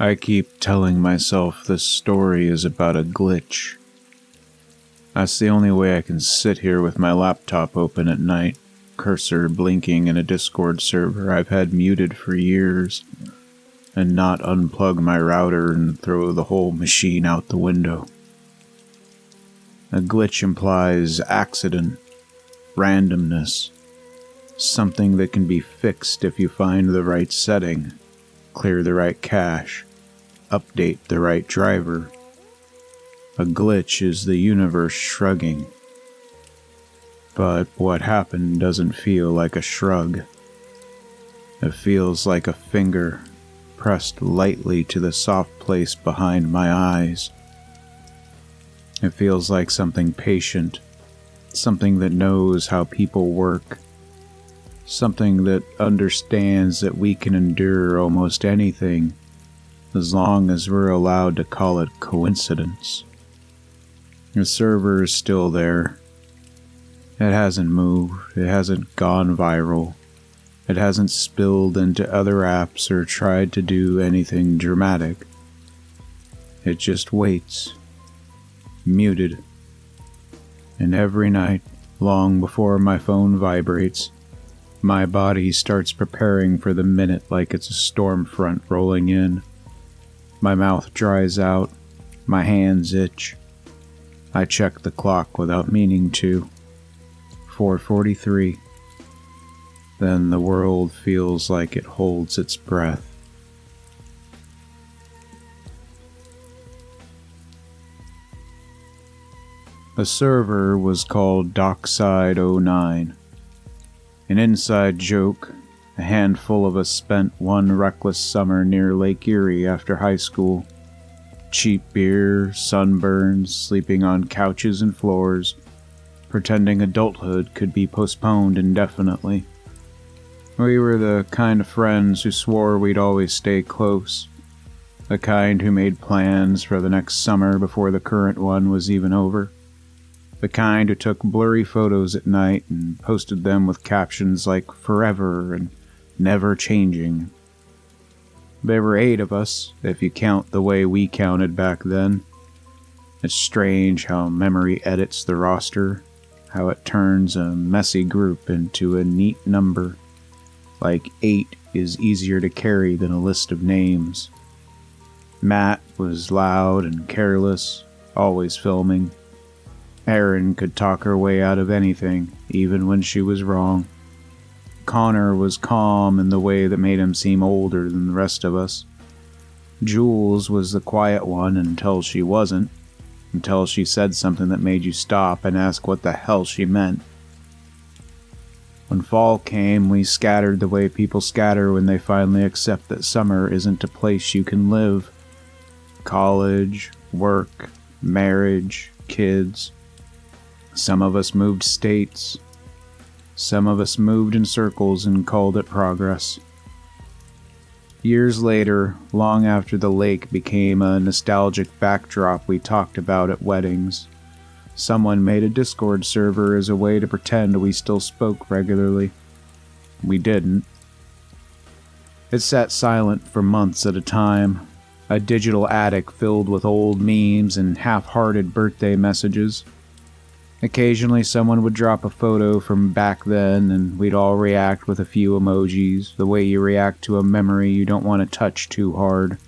I keep telling myself this story is about a glitch. That's the only way I can sit here with my laptop open at night, cursor blinking in a Discord server I've had muted for years, and not unplug my router and throw the whole machine out the window. A glitch implies accident, randomness, something that can be fixed if you find the right setting, clear the right cache, update the right driver. A glitch is the universe shrugging. But what happened doesn't feel like a shrug. It feels like a finger pressed lightly to the soft place behind my eyes. It feels like something patient, something that knows how people work, something that understands that we can endure almost anything as long as we're allowed to call it coincidence. The server is still there. It hasn't moved. It hasn't gone viral. It hasn't spilled into other apps or tried to do anything dramatic. It just waits, muted. And every night, long before my phone vibrates, my body starts preparing for the minute like it's a storm front rolling in. My mouth dries out, my hands itch. I check the clock without meaning to. 4:43. Then the world feels like it holds its breath. The server was called Dockside09. An inside joke. A handful of us spent one reckless summer near Lake Erie after high school. Cheap beer, sunburns, sleeping on couches and floors, pretending adulthood could be postponed indefinitely. We were the kind of friends who swore we'd always stay close, the kind who made plans for the next summer before the current one was even over, the kind who took blurry photos at night and posted them with captions like forever and never changing. There were 8 of us, if you count the way we counted back then. It's strange how memory edits the roster, how it turns a messy group into a neat number. Like 8 is easier to carry than a list of names. Matt was loud and careless, always filming. Erin could talk her way out of anything, even when she was wrong. Connor was calm in the way that made him seem older than the rest of us. Jules was the quiet one until she wasn't, until she said something that made you stop and ask what the hell she meant. When fall came, we scattered the way people scatter when they finally accept that summer isn't a place you can live. College, work, marriage, kids. Some of us moved states. Some of us moved in circles and called it progress. Years later, long after the lake became a nostalgic backdrop we talked about at weddings, someone made a Discord server as a way to pretend we still spoke regularly. We didn't. It sat silent for months at a time, a digital attic filled with old memes and half-hearted birthday messages. Occasionally someone would drop a photo from back then and we'd all react with a few emojis, the way you react to a memory you don't want to touch too hard.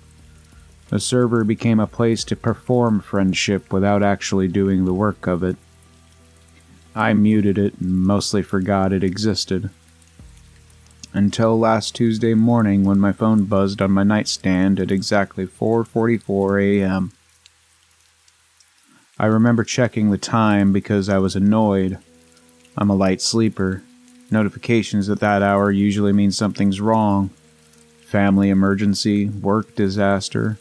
The server became a place to perform friendship without actually doing the work of it. I muted it and mostly forgot it existed. Until last Tuesday morning when my phone buzzed on my nightstand at exactly 4:44 a.m. I remember checking the time because I was annoyed. I'm a light sleeper. Notifications at that hour usually mean something's wrong. Family emergency, work disaster.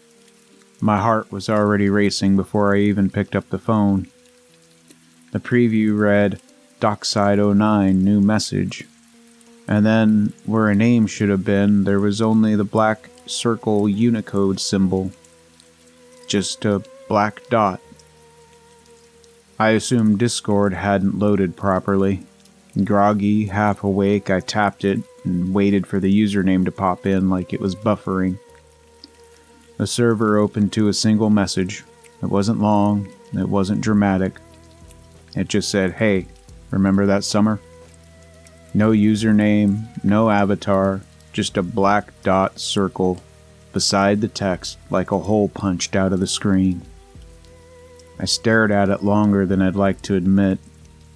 My heart was already racing before I even picked up the phone. The preview read, Dockside09, new message. And then, where a name should have been, there was only the black circle Unicode symbol. Just a black dot. I assumed Discord hadn't loaded properly. Groggy, half awake, I tapped it and waited for the username to pop in like it was buffering. The server opened to a single message. It wasn't long, it wasn't dramatic. It just said, "Hey, remember that summer?" No username, no avatar, just a black dot circle beside the text like a hole punched out of the screen. I stared at it longer than I'd like to admit,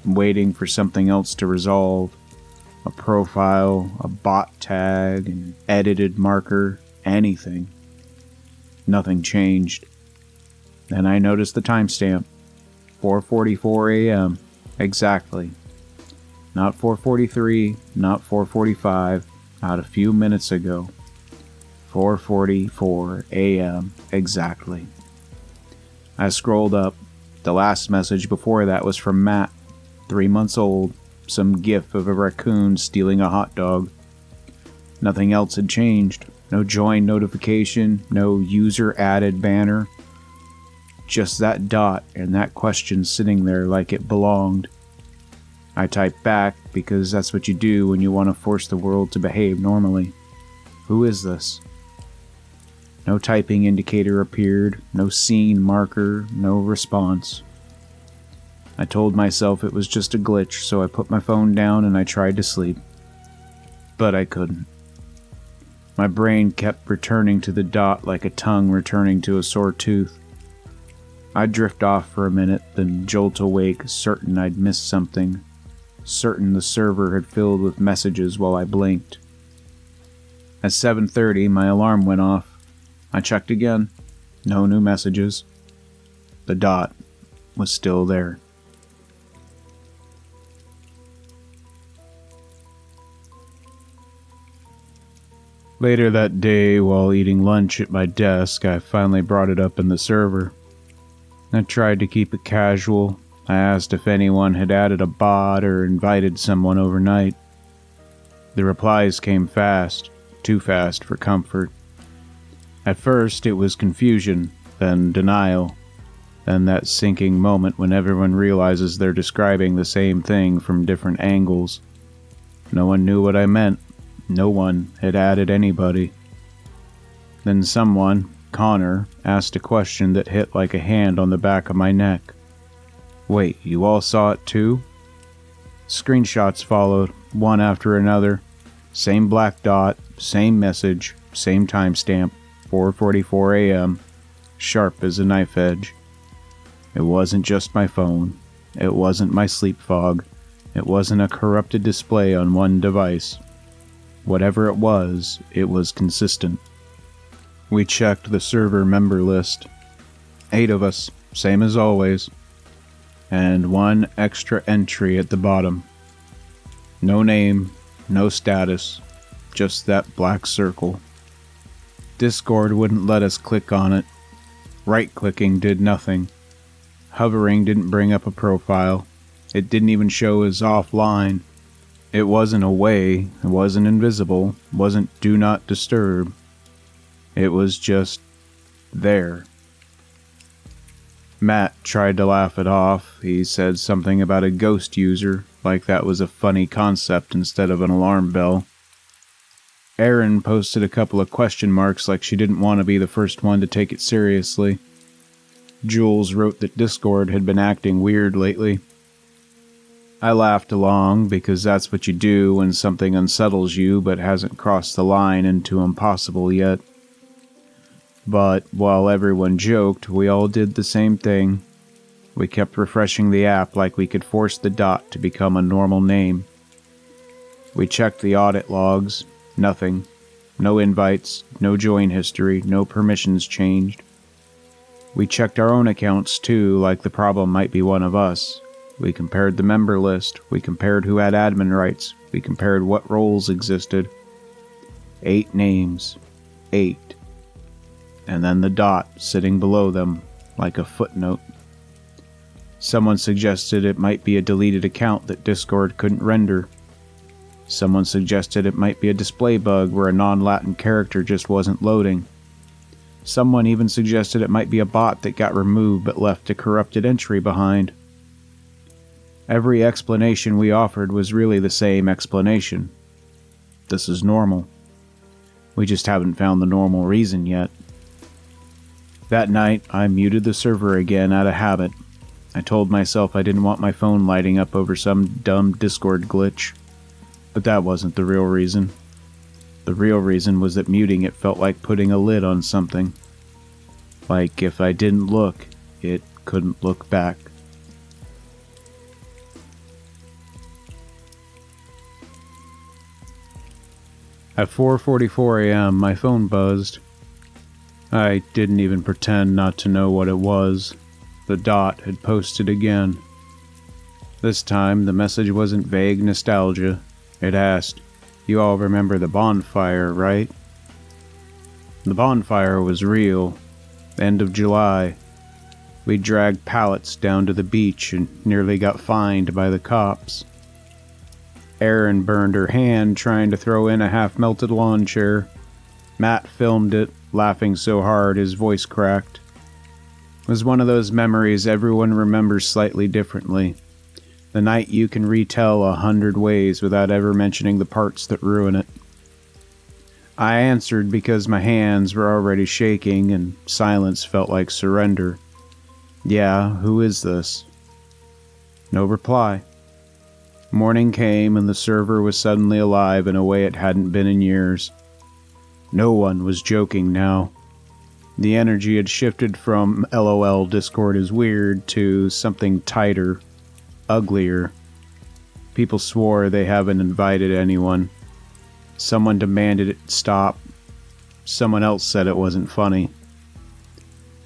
waiting for something else to resolve. A profile, a bot tag, an edited marker, anything. Nothing changed. Then I noticed the timestamp. 4:44 a.m. Exactly. Not 4:43, not 4:45, not a few minutes ago. 4:44 a.m. exactly. I scrolled up. The last message before that was from Matt, 3 months old, some gif of a raccoon stealing a hot dog. Nothing else had changed. No join notification, no user added banner. Just that dot and that question sitting there like it belonged. I typed back because that's what you do when you want to force the world to behave normally. Who is this? No typing indicator appeared, no scene marker, no response. I told myself it was just a glitch, so I put my phone down and I tried to sleep. But I couldn't. My brain kept returning to the dot like a tongue returning to a sore tooth. I'd drift off for a minute, then jolt awake, certain I'd missed something. Certain the server had filled with messages while I blinked. At 7:30, my alarm went off. I checked again. No new messages. The dot was still there. Later that day, while eating lunch at my desk, I finally brought it up in the server. I tried to keep it casual. I asked if anyone had added a bot or invited someone overnight. The replies came fast, too fast for comfort. At first, it was confusion, then denial, then that sinking moment when everyone realizes they're describing the same thing from different angles. No one knew what I meant. No one had added anybody. Then someone, Connor, asked a question that hit like a hand on the back of my neck. "Wait, you all saw it too?" Screenshots followed, one after another. Same black dot, same message, same timestamp, 4:44 a.m., sharp as a knife edge. It wasn't just my phone. It wasn't my sleep fog. It wasn't a corrupted display on one device. Whatever it was consistent. We checked the server member list. 8 of us, same as always. And one extra entry at the bottom. No name, no status, just that black circle. Discord wouldn't let us click on it. Right-clicking did nothing. Hovering didn't bring up a profile. It didn't even show as offline. It wasn't away, it wasn't invisible, it wasn't do not disturb. It was just there. Matt tried to laugh it off. He said something about a ghost user, like that was a funny concept instead of an alarm bell. Erin posted a couple of question marks like she didn't want to be the first one to take it seriously. Jules wrote that Discord had been acting weird lately. I laughed along because that's what you do when something unsettles you but hasn't crossed the line into impossible yet. But while everyone joked, we all did the same thing. We kept refreshing the app like we could force the dot to become a normal name. We checked the audit logs. Nothing. No invites, no join history, no permissions changed. We checked our own accounts too, like the problem might be one of us. We compared the member list. We compared who had admin rights. We compared what roles existed. 8 names. 8. And then the dot sitting below them, like a footnote. Someone suggested it might be a deleted account that Discord couldn't render. Someone suggested it might be a display bug where a non-Latin character just wasn't loading. Someone even suggested it might be a bot that got removed but left a corrupted entry behind. Every explanation we offered was really the same explanation. This is normal. We just haven't found the normal reason yet. That night, I muted the server again out of habit. I told myself I didn't want my phone lighting up over some dumb Discord glitch. But that wasn't the real reason. The real reason was that muting it felt like putting a lid on something. Like if I didn't look, it couldn't look back. At 4:44 a.m., my phone buzzed. I didn't even pretend not to know what it was. The dot had posted again. This time, the message wasn't vague nostalgia. It asked, "You all remember the bonfire, right?" The bonfire was real. End of July. We dragged pallets down to the beach and nearly got fined by the cops. Erin burned her hand trying to throw in a half-melted lawn chair. Matt filmed it, laughing so hard his voice cracked. It was one of those memories everyone remembers slightly differently. The night you can retell 100 ways without ever mentioning the parts that ruin it. I answered because my hands were already shaking and silence felt like surrender. "Yeah, who is this?" No reply. Morning came and the server was suddenly alive in a way it hadn't been in years. No one was joking now. The energy had shifted from LOL Discord is weird to something tighter, uglier. People swore they haven't invited anyone. Someone demanded it stop. Someone else said it wasn't funny.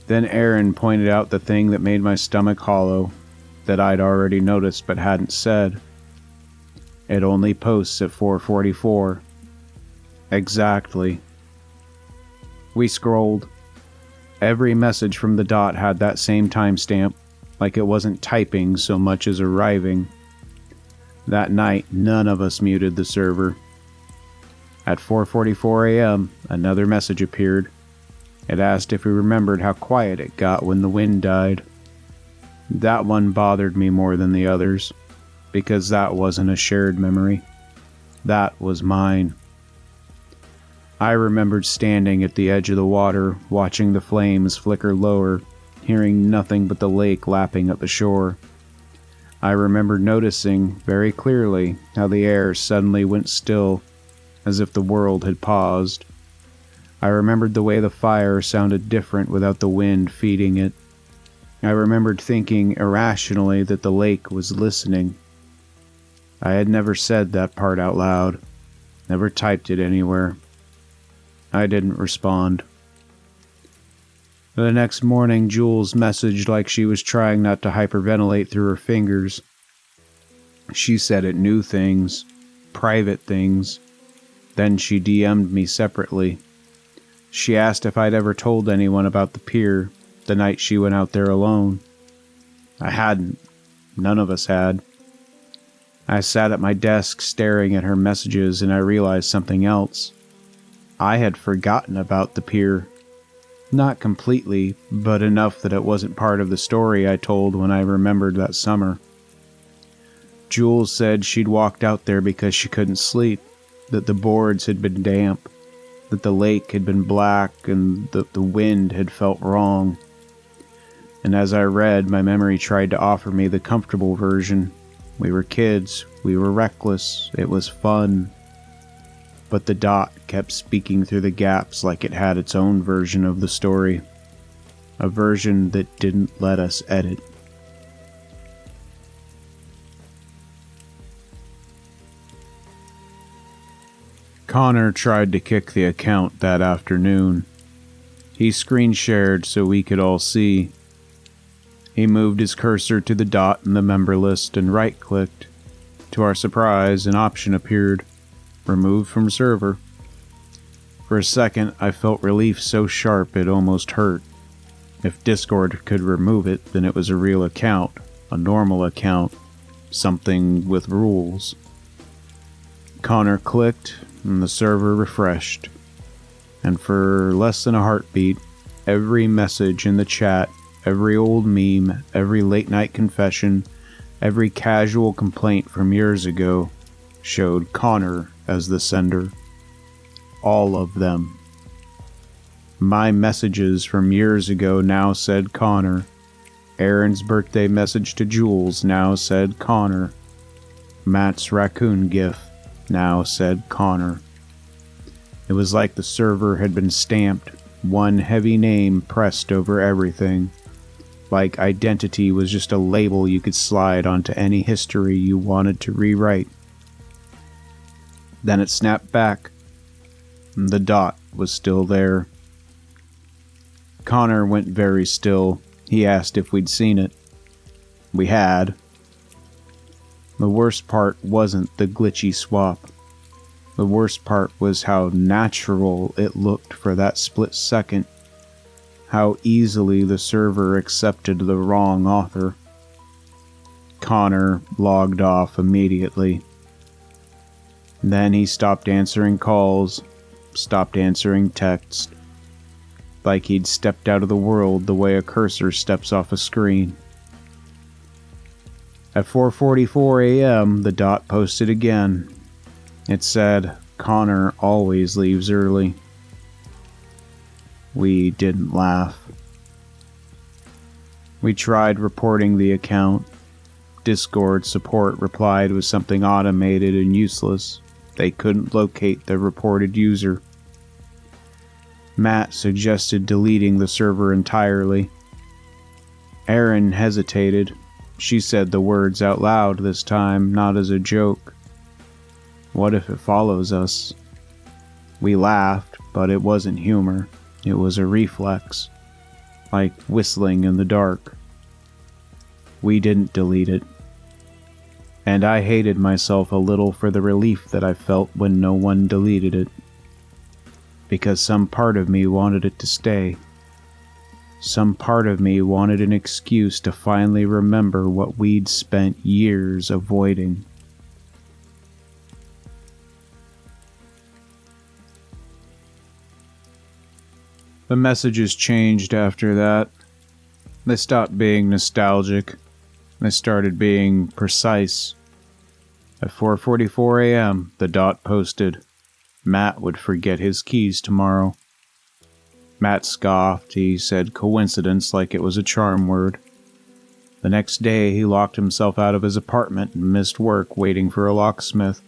Then Erin pointed out the thing that made my stomach hollow, that I'd already noticed but hadn't said. It only posts at 4:44. Exactly. We scrolled. Every message from the dot had that same timestamp, like it wasn't typing so much as arriving. That night, none of us muted the server. At 4:44 a.m., another message appeared. It asked if we remembered how quiet it got when the wind died. That one bothered me more than the others, because that wasn't a shared memory. That was mine. I remembered standing at the edge of the water, watching the flames flicker lower, hearing nothing but the lake lapping at the shore. I remembered noticing, very clearly, how the air suddenly went still, as if the world had paused. I remembered the way the fire sounded different without the wind feeding it. I remembered thinking irrationally that the lake was listening. I had never said that part out loud, never typed it anywhere. I didn't respond. The next morning, Jules messaged like she was trying not to hyperventilate through her fingers. She said it knew things, private things. Then she DM'd me separately. She asked if I'd ever told anyone about the pier, the night she went out there alone. I hadn't. None of us had. I sat at my desk staring at her messages and I realized something else. I had forgotten about the pier. Not completely, but enough that it wasn't part of the story I told when I remembered that summer. Jules said she'd walked out there because she couldn't sleep, that the boards had been damp, that the lake had been black, and that the wind had felt wrong. And as I read, my memory tried to offer me the comfortable version. We were kids, we were reckless, it was fun. But the dot kept speaking through the gaps like it had its own version of the story. A version that didn't let us edit. Connor tried to kick the account that afternoon. He screen shared so we could all see. He moved his cursor to the dot in the member list and right-clicked. To our surprise, an option appeared. Remove from server. For a second, I felt relief so sharp it almost hurt. If Discord could remove it, then it was a real account, a normal account, something with rules. Connor clicked, and the server refreshed. And for less than a heartbeat, every message in the chat, every old meme, every late-night confession, every casual complaint from years ago showed Connor as the sender. All of them. My messages from years ago now said Connor. Aaron's birthday message to Jules now said Connor. Matt's raccoon gif now said Connor. It was like the server had been stamped, one heavy name pressed over everything. Like identity was just a label you could slide onto any history you wanted to rewrite. Then it snapped back. The dot was still there. Connor went very still. He asked if we'd seen it. We had. The worst part wasn't the glitchy swap. The worst part was how natural it looked for that split second. How easily the server accepted the wrong author. Connor logged off immediately. Then he stopped answering calls, stopped answering texts. Like he'd stepped out of the world the way a cursor steps off a screen. At 4:44 a.m., the dot posted again. It said, Connor always leaves early. We didn't laugh. We tried reporting the account. Discord support replied with something automated and useless. They couldn't locate the reported user. Matt suggested deleting the server entirely. Erin hesitated. She said the words out loud this time, not as a joke. What if it follows us? We laughed, but it wasn't humor. It was a reflex, like whistling in the dark. We didn't delete it. And I hated myself a little for the relief that I felt when no one deleted it. Because some part of me wanted it to stay. Some part of me wanted an excuse to finally remember what we'd spent years avoiding. The messages changed after that. They stopped being nostalgic. They started being precise. At 4:44 a.m., the dot posted, Matt would forget his keys tomorrow. Matt scoffed. He said coincidence like it was a charm word. The next day, he locked himself out of his apartment and missed work waiting for a locksmith.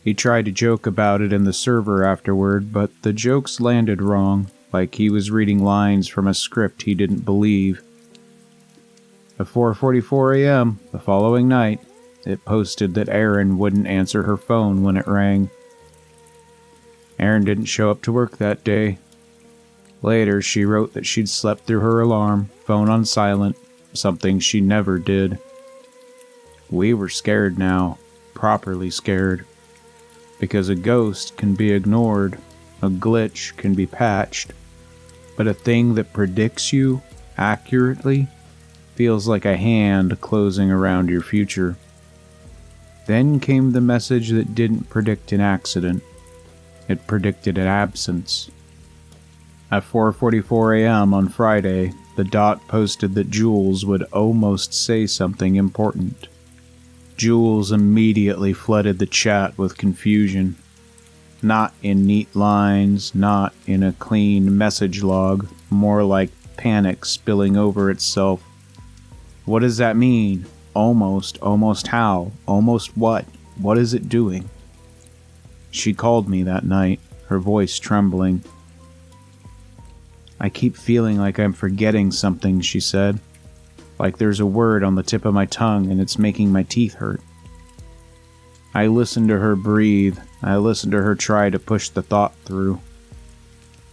He tried to joke about it in the server afterward, but the jokes landed wrong, like he was reading lines from a script he didn't believe. At 4:44 a.m. the following night, it posted that Erin wouldn't answer her phone when it rang. Erin didn't show up to work that day. Later, she wrote that she'd slept through her alarm, phone on silent, something she never did. We were scared now, properly scared. Because a ghost can be ignored, a glitch can be patched, but a thing that predicts you accurately feels like a hand closing around your future. Then came the message that didn't predict an accident. It predicted an absence. At 4:44 a.m. on Friday, the dot posted that Jules would almost say something important. Jules immediately flooded the chat with confusion. Not in neat lines, not in a clean message log, more like panic spilling over itself. What does that mean? Almost how? Almost what? What is it doing? She called me that night, her voice trembling. I keep feeling like I'm forgetting something, she said. Like there's a word on the tip of my tongue and it's making my teeth hurt. I listened to her breathe. I listened to her try to push the thought through.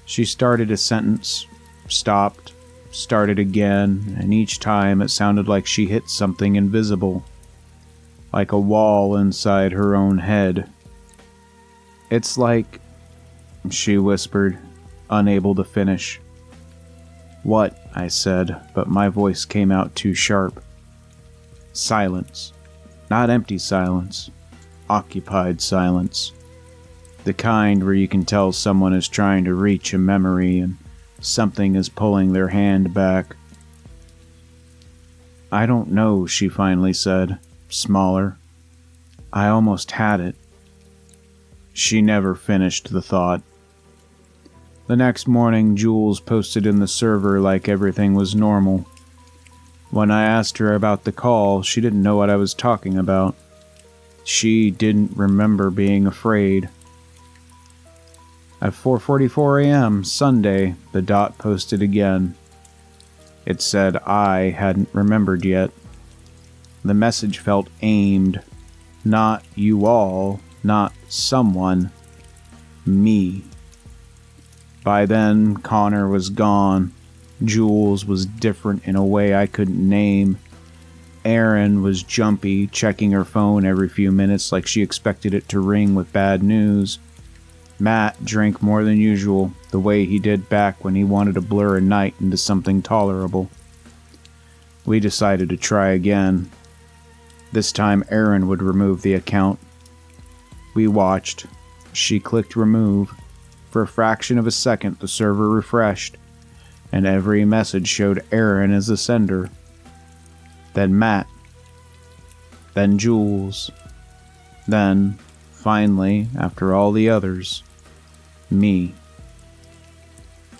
She started a sentence, stopped, started again, and each time it sounded like she hit something invisible. Like a wall inside her own head. It's like, she whispered, unable to finish. What? I said, but my voice came out too sharp. Silence. Not empty silence. Occupied silence. The kind where you can tell someone is trying to reach a memory and something is pulling their hand back. I don't know, she finally said, smaller. I almost had it. She never finished the thought. The next morning, Jules posted in the server like everything was normal. When I asked her about the call, she didn't know what I was talking about. She didn't remember being afraid. At 4:44 a.m. Sunday, the dot posted again. It said I hadn't remembered yet. The message felt aimed. Not you all, not someone. Me. By then, Connor was gone. Jules was different in a way I couldn't name. Erin was jumpy, checking her phone every few minutes like she expected it to ring with bad news. Matt drank more than usual, the way he did back when he wanted to blur a night into something tolerable. We decided to try again. This time Erin would remove the account. We watched. She clicked remove. For a fraction of a second, the server refreshed, and every message showed Erin as the sender. Then Matt. Then Jules. Then, finally, after all the others, me.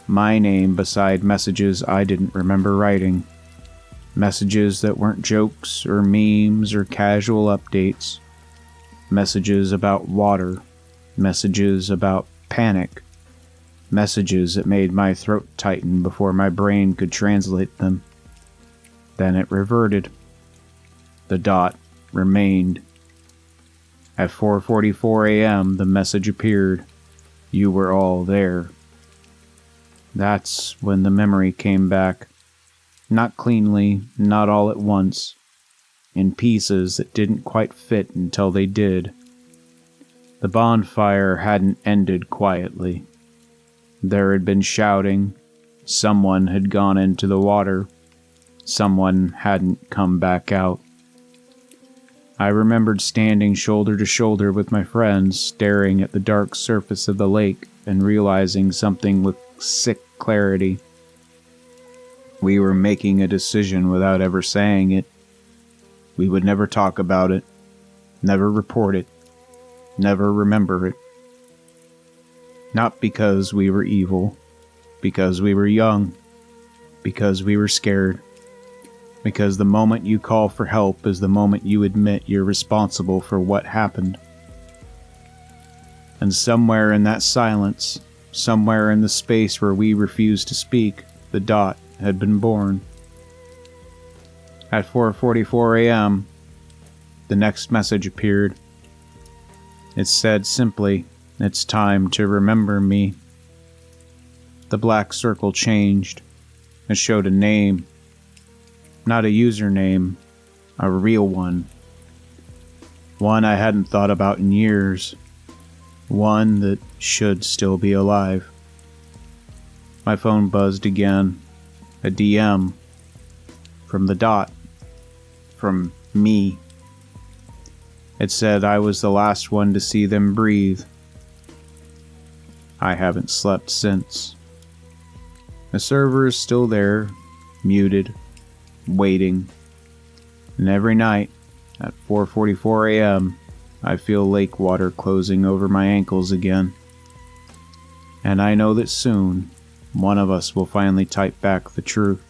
My name beside messages I didn't remember writing. Messages that weren't jokes or memes or casual updates. Messages about water. Messages about panic. Messages that made my throat tighten before my brain could translate them. Then it reverted. The dot remained. At 4:44 a.m., the message appeared. You were all there. That's when the memory came back. Not cleanly, not all at once. In pieces that didn't quite fit until they did. The bonfire hadn't ended quietly. There had been shouting. Someone had gone into the water. Someone hadn't come back out. I remembered standing shoulder to shoulder with my friends, staring at the dark surface of the lake and realizing something with sick clarity. We were making a decision without ever saying it. We would never talk about it, never report it, never remember it. Not because we were evil, because we were young, because we were scared. Because the moment you call for help is the moment you admit you're responsible for what happened. And somewhere in that silence, somewhere in the space where we refused to speak, the dot had been born. At 4:44 a.m., the next message appeared. It said simply, "It's time to remember me." The black circle changed. It showed a name. Not a username, a real one. One I hadn't thought about in years. One that should still be alive. My phone buzzed again. A DM. From the dot. From me. It said I was the last one to see them breathe. I haven't slept since. The server is still there, muted, waiting. And every night, at 4:44 a.m., I feel lake water closing over my ankles again. And I know that soon, one of us will finally type back the truth.